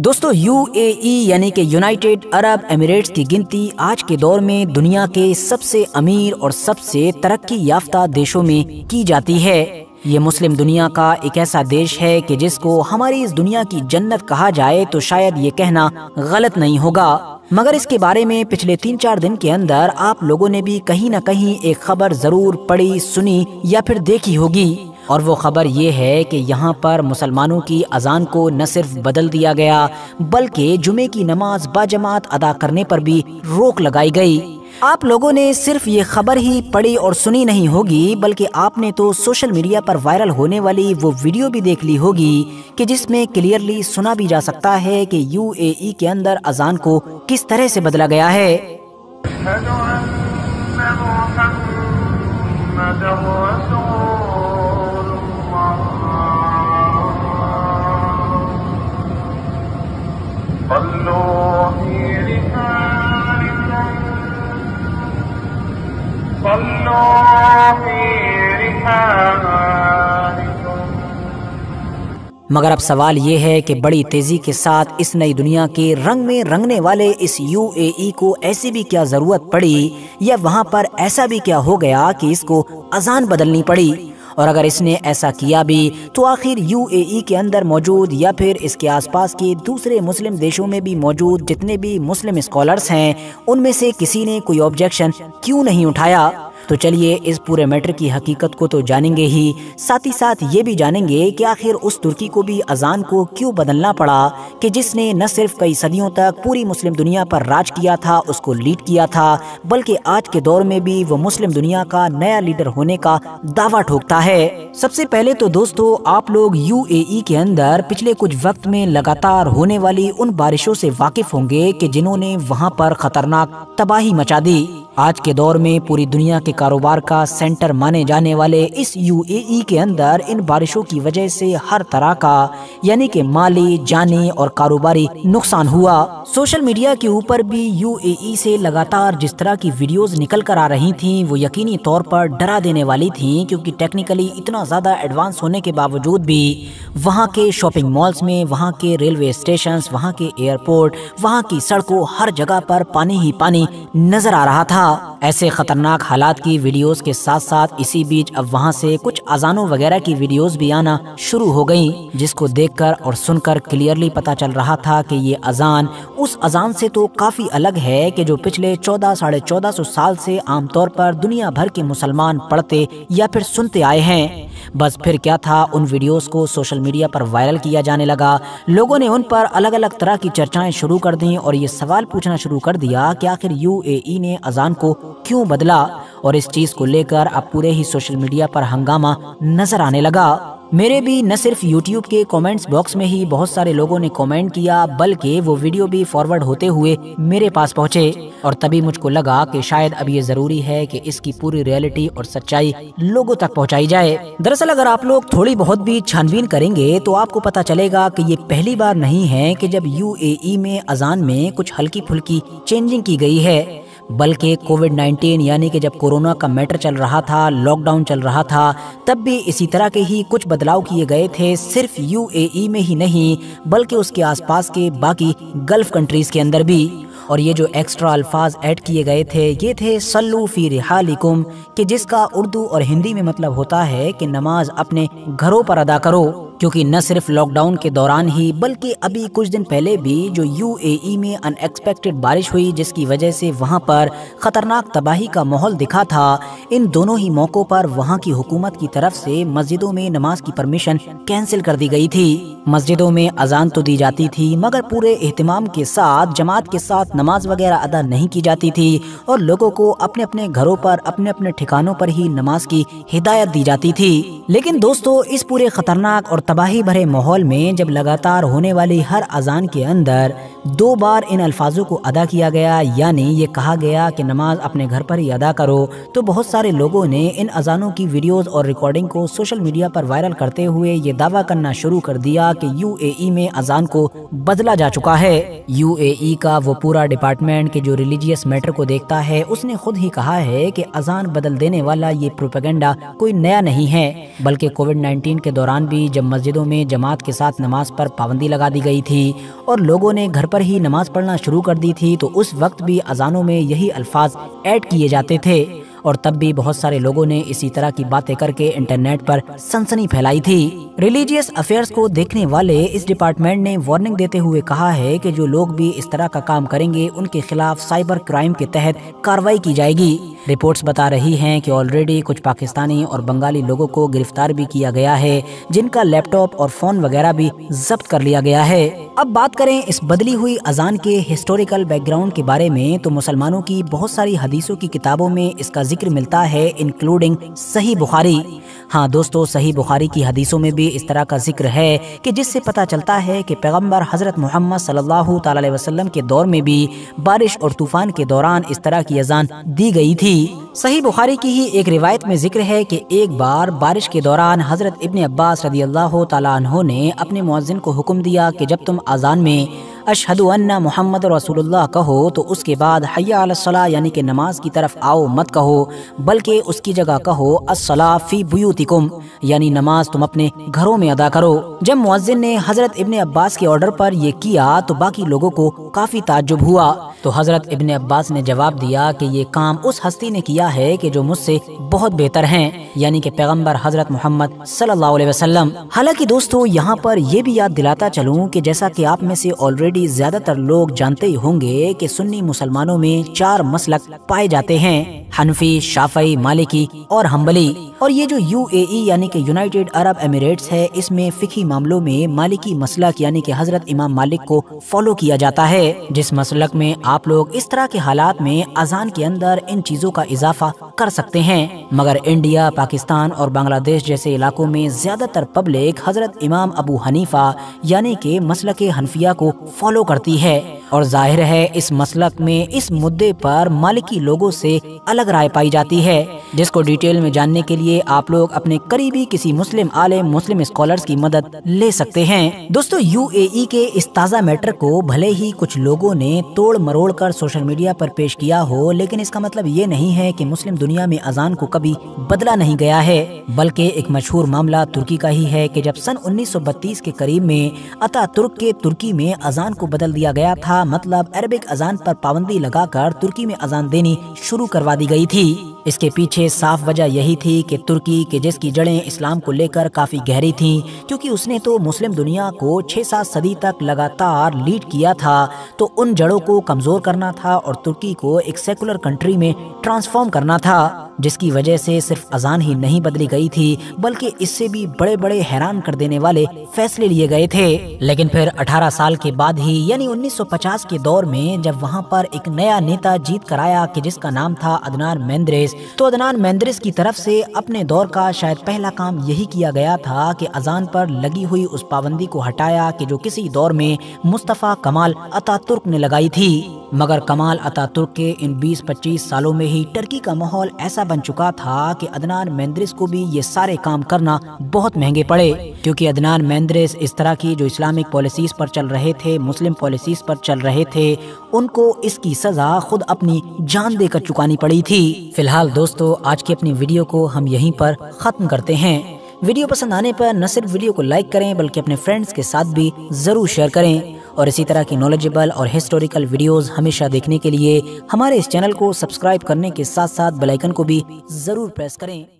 دوستو UAE یعنی کہ یونائٹڈ عرب ایمریٹس کی گنتی آج کے دور میں دنیا کے سب سے امیر اور سب سے ترقی یافتہ دیشوں میں کی جاتی ہے۔ یہ مسلم دنیا کا ایک ایسا دیش ہے کہ جس کو ہماری اس دنیا کی جنت کہا جائے تو شاید یہ کہنا غلط نہیں ہوگا، مگر اس کے بارے میں پچھلے 3-4 دن کے اندر آپ لوگوں نے بھی کہیں نہ کہیں ایک خبر ضرور پڑھی، سنی یا پھر دیکھی ہوگی، اور وہ خبر یہ ہے کہ یہاں پر مسلمانوں کی اذان کو نہ صرف بدل دیا گیا بلکہ جمعے کی نماز باجماعت ادا کرنے پر بھی روک لگائی گئی۔ آپ لوگوں نے صرف یہ خبر ہی پڑھی اور سنی نہیں ہوگی بلکہ آپ نے تو سوشل میڈیا پر وائرل ہونے والی وہ ویڈیو بھی دیکھ لی ہوگی کہ جس میں کلیئرلی سنا بھی جا سکتا ہے کہ UAE کے اندر اذان کو کس طرح سے بدلا گیا ہے۔ مگر اب سوال یہ ہے کہ بڑی تیزی کے ساتھ اس نئی دنیا کے رنگ میں رنگنے والے اس UAE کو ایسی بھی کیا ضرورت پڑی یا وہاں پر ایسا بھی کیا ہو گیا کہ اس کو اذان بدلنی پڑی، اور اگر اس نے ایسا کیا بھی تو آخر UAE کے اندر موجود یا پھر اس کے آس پاس کے دوسرے مسلم دیشوں میں بھی موجود جتنے بھی مسلم اسکالرز ہیں ان میں سے کسی نے کوئی آبجیکشن کیوں نہیں اٹھایا؟ تو چلیے اس پورے میٹر کی حقیقت کو تو جانیں گے ہی، ساتھ ہی ساتھ یہ بھی جانیں گے کہ آخر اس ترکی کو بھی اذان کو کیوں بدلنا پڑا کہ جس نے نہ صرف کئی صدیوں تک پوری مسلم دنیا پر راج کیا تھا، اس کو لیڈ کیا تھا، بلکہ آج کے دور میں بھی وہ مسلم دنیا کا نیا لیڈر ہونے کا دعویٰ ٹھوکتا ہے۔ سب سے پہلے تو دوستو آپ لوگ UAE کے اندر پچھلے کچھ وقت میں لگاتار ہونے والی ان بارشوں سے واقف ہوں گے کہ جنہوں نے وہاں پر خطرناک تباہی مچا دی۔ آج کے دور میں پوری دنیا کے کاروبار کا سینٹر مانے جانے والے اس UAE کے اندر ان بارشوں کی وجہ سے ہر طرح کا یعنی کہ مالی، جانی اور کاروباری نقصان ہوا۔ سوشل میڈیا کے اوپر بھی UAE سے لگاتار جس طرح کی ویڈیوز نکل کر آ رہی تھیں وہ یقینی طور پر ڈرا دینے والی تھیں، کیونکہ ٹیکنیکلی اتنا زیادہ ایڈوانس ہونے کے باوجود بھی وہاں کے شاپنگ مالز میں، وہاں کے ریلوے اسٹیشنز، وہاں کے ایئرپورٹ، وہاں کی سڑکوں، ہر جگہ پر پانی ہی پانی نظر آ رہا تھا۔ ایسے خطرناک حالات کی ویڈیوز کے ساتھ ساتھ اسی بیچ اب وہاں سے کچھ اذانوں وغیرہ کی ویڈیوز بھی آنا شروع ہو گئیں، جس کو دیکھ کر اور سن کر کلیئرلی پتا چل رہا تھا کہ یہ اذان اس اذان سے تو کافی الگ ہے کہ جو پچھلے 1400-1450 سال سے عام طور پر دنیا بھر کے مسلمان پڑھتے یا پھر سنتے آئے ہیں۔ بس پھر کیا تھا، ان ویڈیوز کو سوشل میڈیا پر وائرل کیا جانے لگا، لوگوں نے ان پر الگ الگ طرح کی چرچائیں شروع کر دیں اور یہ سوال پوچھنا شروع کر دیا کہ آخر UAE نے اذان کو کیوں بدلا، اور اس چیز کو لے کر اب پورے ہی سوشل میڈیا پر ہنگامہ نظر آنے لگا۔ میرے بھی نہ صرف YouTube کے کومنٹس باکس میں ہی بہت سارے لوگوں نے کومنٹ کیا بلکہ وہ ویڈیو بھی فارورڈ ہوتے ہوئے میرے پاس پہنچے، اور تبھی مجھ کو لگا کہ شاید اب یہ ضروری ہے کہ اس کی پوری ریئلٹی اور سچائی لوگوں تک پہنچائی جائے۔ دراصل اگر آپ لوگ تھوڑی بہت بھی چھان بین کریں گے تو آپ کو پتا چلے گا کہ یہ پہلی بار نہیں ہے کہ جب UAE میں اذان میں کچھ ہلکی پھلکی چینجنگ کی گئی ہے، بلکہ کووڈ-19 یعنی کہ جب کورونا کا میٹر چل رہا تھا، لاک ڈاؤن چل رہا تھا، تب بھی اسی طرح کے ہی کچھ بدلاؤ کیے گئے تھے، صرف UAE میں ہی نہیں بلکہ اس کے آس پاس کے باقی گلف کنٹریز کے اندر بھی۔ اور یہ جو ایکسٹرا الفاظ ایڈ کیے گئے تھے یہ تھے صلو فی رحالکم، کہ جس کا اردو اور ہندی میں مطلب ہوتا ہے کہ نماز اپنے گھروں پر ادا کرو، کیونکہ نہ صرف لاک ڈاؤن کے دوران ہی بلکہ ابھی کچھ دن پہلے بھی جو UAE میں ان ایکسپیکٹڈ بارش ہوئی جس کی وجہ سے وہاں پر خطرناک تباہی کا ماحول دکھا تھا، ان دونوں ہی موقعوں پر وہاں کی حکومت کی طرف سے مسجدوں میں نماز کی پرمیشن کینسل کر دی گئی تھی۔ مسجدوں میں اذان تو دی جاتی تھی مگر پورے اہتمام کے ساتھ جماعت کے ساتھ نماز وغیرہ ادا نہیں کی جاتی تھی، اور لوگوں کو اپنے اپنے گھروں پر اپنے اپنے ٹھکانوں پر ہی نماز کی ہدایت دی جاتی تھی۔ لیکن دوستو اس پورے خطرناک اور تباہی بھرے ماحول میں جب لگاتار ہونے والی ہر اذان کے اندر 2 बार इन अल्फाजों को अदा किया गया, यानी ये कहा गया कि नमाज अपने घर पर ही अदा करो, तो बहुत सारे लोगों ने इन अजानों की वीडियोस और रिकॉर्डिंग को सोशल मीडिया पर वायरल करते हुए ये दावा करना शुरू कर दिया कि यूएई में अजान को बदला जा चुका है। यूएई का वो पूरा डिपार्टमेंट कि जो रिलीजियस मैटर को देखता है, उसने खुद ही कहा है कि अजान बदल देने वाला ये प्रोपेगेंडा कोई नया नहीं है, बल्कि कोविड-19 के दौरान भी जब मस्जिदों में जमात के साथ नमाज पर पाबंदी लगा दी गई थी और लोगों ने घर पर ही नमाज पढ़ना शुरू कर दी थी, तो उस वक्त भी अजानों में यही अल्फाज ऐड किए जाते थे और तब भी बहुत सारे लोगों ने इसी तरह की बातें करके इंटरनेट पर सनसनी फैलाई थी। रिलीजियस अफेयर्स को देखने वाले इस डिपार्टमेंट ने वार्निंग देते हुए कहा है कि जो लोग भी इस तरह का काम करेंगे उनके खिलाफ साइबर क्राइम के तहत कार्रवाई की जाएगी। रिपोर्ट्स बता रही हैं कि ऑलरेडी कुछ पाकिस्तानी और बंगाली लोगों को गिरफ्तार भी किया गया है, जिनका लैपटॉप और फोन वगैरह भी जब्त कर लिया गया है। अब बात करें इस बदली हुई अजान के हिस्टोरिकल बैकग्राउंड के बारे में, तो मुसलमानों की बहुत सारी हदीसों की किताबों में इसका जिक्र मिलता है, इंक्लूडिंग सही बुखारी। हाँ दोस्तों, सही बुखारी की हदीसों में भी इस तरह का जिक्र है कि जिससे पता चलता है कि पैगंबर हजरत मोहम्मद सल्लल्लाहु अलैहि वसल्लम के दौर में भी बारिश और तूफान के दौरान इस तरह की अजान दी गई थी। सही बुखारी की ही एक रिवायत में जिक्र है कि एक बार बारिश के दौरान हजरत इब्न अब्बास रदियल्लाहु ताला अन्हु ने अपने मुअज्जिन को हुक्म दिया कि जब तुम अजान में अशहदु अन्ना मुहम्मद रसूलुल्लाह कहो तो उसके बाद हय्या अला सलाह यानी कि नमाज की तरफ आओ मत कहो, बल्कि उसकी जगह कहो अस्सला फी बुयूतिकुम यानी नमाज तुम अपने घरों में अदा करो। जब मुअज्जिन ने हजरत इब्न अब्बास के ऑर्डर पर ये किया तो बाकी लोगों को काफी ताज्जुब हुआ, तो हजरत इब्न अब्बास ने जवाब दिया कि ये काम उस हस्ती ने किया है कि जो मुझसे बहुत बेहतर हैं, यानी कि पैगंबर हजरत मोहम्मद सल्लल्लाहु अलैहि वसल्लम। हालांकि दोस्तों, यहाँ पर ये भी याद दिलाता चलूं कि जैसा कि आप में से ऑलरेडी ज्यादातर लोग जानते ही होंगे कि सुन्नी मुसलमानों में 4 मसलक पाए जाते हैं, हनफी, शाफई, मालिकी और हम्बली। और ये जो यूएई यानी कि यूनाइटेड अरब एमिरेट्स है, इसमें फिकी मामलों में मालिकी मसलक यानी कि हजरत इमाम मालिक को फॉलो किया जाता है, जिस मसलक में आप लोग इस तरह के हालात में अजान के अंदर इन चीजों का इजाफा कर सकते हैं। मगर इंडिया, पाकिस्तान और बांग्लादेश जैसे इलाकों में ज्यादातर पब्लिक हजरत इमाम अबू हनीफा यानी कि मसलक हनफिया को फॉलो करती है और जाहिर है इस मसलक में इस मुद्दे पर मालिकी लोगों से अलग राय पाई जाती है, जिसको डिटेल में जानने के लिए आप लोग अपने करीबी किसी मुस्लिम आलिम, मुस्लिम स्कॉलर्स की मदद ले सकते हैं। दोस्तों, यूएई के इस ताज़ा मैटर को भले ही कुछ लोगों ने तोड़ मरोड़ कर सोशल मीडिया पर पेश किया हो, लेकिन इसका मतलब ये नहीं है कि मुस्लिम दुनिया में अजान को कभी बदला नहीं गया है, बल्कि एक मशहूर मामला तुर्की का ही है कि जब सन 1932 के करीब में अतातुर्क के तुर्की में अजान को बदल दिया गया था, मतलब अरबिक अजान पर पाबंदी लगाकर तुर्की में अजान देनी शुरू करवा दी गई थी। इसके पीछे साफ वजह यही थी कि तुर्की के जिसकी जड़ें इस्लाम को लेकर काफी गहरी थीं, क्योंकि उसने तो मुस्लिम दुनिया को 6-7 सदी तक लगातार लीड किया था, तो उन जड़ों को कमजोर करना था और तुर्की को एक सेकुलर कंट्री में ट्रांसफॉर्म करना था, जिसकी वजह से सिर्फ अजान ही नहीं बदली गई थी, बल्कि इससे भी बड़े बड़े हैरान कर देने वाले फैसले लिए गए थे। लेकिन फिर 18 साल के बाद ही यानी 1950 के दौर में जब वहां पर एक नया नेता जीत कर आया कि जिसका नाम था अदनान मेंदरेस, तो अदनान मेंदरेस की तरफ से अपने दौर का शायद पहला काम यही किया गया था कि अजान पर लगी हुई उस पाबंदी को हटाया कि जो किसी दौर में मुस्तफा कमाल अतातुर्क ने लगाई थी। मगर कमाल अतातुर्क के इन 20-25 सालों में ही टर्की का माहौल ऐसा बन चुका था कि अदनान मेंदरेस को भी ये सारे काम करना बहुत महंगे पड़े, क्योंकि अदनान मेंदरेस इस तरह की जो इस्लामिक पॉलिसीज पर चल रहे थे, मुस्लिम पॉलिसीज पर चल रहे थे, उनको इसकी सजा खुद अपनी जान देकर चुकानी पड़ी थी। फिलहाल दोस्तों, आज की अपनी वीडियो को हम यहीं पर खत्म करते हैं। वीडियो पसंद आने पर न सिर्फ वीडियो को लाइक करें बल्कि अपने फ्रेंड्स के साथ भी जरूर शेयर करें, और इसी तरह की नॉलेजेबल और हिस्टोरिकल वीडियोस हमेशा देखने के लिए हमारे इस चैनल को सब्सक्राइब करने के साथ साथ बेल आइकन को भी जरूर प्रेस करें।